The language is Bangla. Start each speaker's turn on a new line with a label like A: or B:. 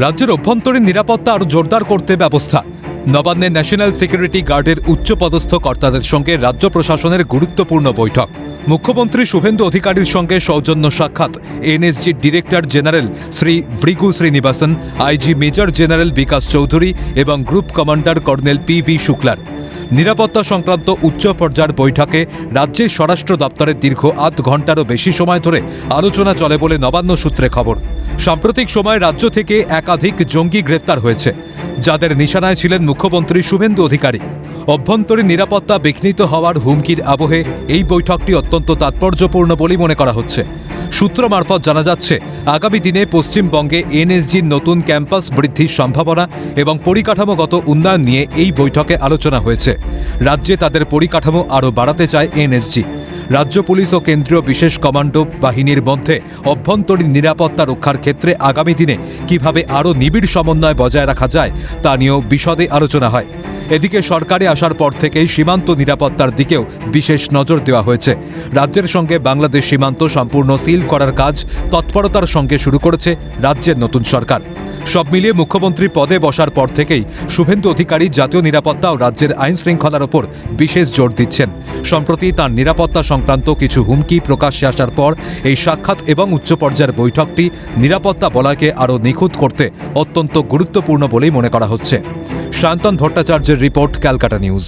A: রাজ্যের অভ্যন্তরীণ নিরাপত্তা আরও জোরদার করতে ব্যবস্থা। নবান্নে ন্যাশনাল সিকিউরিটি গার্ডের উচ্চপদস্থ কর্তাদের সঙ্গে রাজ্য প্রশাসনের গুরুত্বপূর্ণ বৈঠক। মুখ্যমন্ত্রী শুভেন্দু অধিকারীর সঙ্গে সৌজন্য সাক্ষাৎ NSG director general Shri Bhrigu Srinivasan, IG major general Bikash Chowdhury এবং গ্রুপ কমান্ডার কর্নেল পি.ভি. শুক্লার। নিরাপত্তা সংক্রান্ত উচ্চ পর্যায়ের বৈঠকে রাজ্যের স্বরাষ্ট্র দপ্তরের দীর্ঘ আধ ঘণ্টারও বেশি সময় ধরে আলোচনা চলে বলে নবান্ন সূত্রে খবর। সাম্প্রতিক সময়ে রাজ্য থেকে একাধিক জঙ্গি গ্রেফতার হয়েছে, যাদের নিশানায় ছিলেন মুখ্যমন্ত্রী শুভেন্দু অধিকারী। অভ্যন্তরীণ নিরাপত্তা বিঘ্নিত হওয়ার হুমকির আবহে এই বৈঠকটি অত্যন্ত তাৎপর্যপূর্ণ বলে মনে করা হচ্ছে। সূত্র মারফত জানা যাচ্ছে, আগামী দিনে পশ্চিমবঙ্গে এনএসজির নতুন ক্যাম্পাস বৃদ্ধির সম্ভাবনা এবং পরিকাঠামোগত উন্নয়ন নিয়ে এই বৈঠকে আলোচনা হয়েছে। রাজ্যে তাদের পরিকাঠামো আরও বাড়াতে চায় এনএসজি। রাজ্য পুলিশ ও কেন্দ্রীয় বিশেষ কমান্ডো বাহিনীর মধ্যে অভ্যন্তরীণ নিরাপত্তা রক্ষার ক্ষেত্রে আগামী দিনে কিভাবে আরও নিবিড় সমন্বয় বজায় রাখা যায় তা নিয়েও বিশদে আলোচনা হয়। এদিকে সরকারে আসার পর থেকেই সীমান্ত নিরাপত্তার দিকেও বিশেষ নজর দেওয়া হয়েছে। রাজ্যের সঙ্গে বাংলাদেশ সীমান্ত সম্পূর্ণ সিল করার কাজ তৎপরতার সঙ্গে শুরু করেছে রাজ্যের নতুন সরকার। সব মিলিয়ে মুখ্যমন্ত্রী পদে বসার পর থেকেই শুভেন্দু অধিকারী জাতীয় নিরাপত্তা ও রাজ্যের আইন শৃঙ্খলার ওপর বিশেষ জোর দিচ্ছেন। সম্প্রতি তাঁর নিরাপত্তা সংক্রান্ত কিছু হুমকি প্রকাশ্যে আসার পর এই সাক্ষাৎ এবং উচ্চ পর্যায়ের বৈঠকটি নিরাপত্তা বলয়কে আরও নিখুঁত করতে অত্যন্ত গুরুত্বপূর্ণ বলেই মনে করা হচ্ছে। সায়ন্তন ভট্টাচার্যের রিপোর্ট, ক্যালকাটা নিউজ।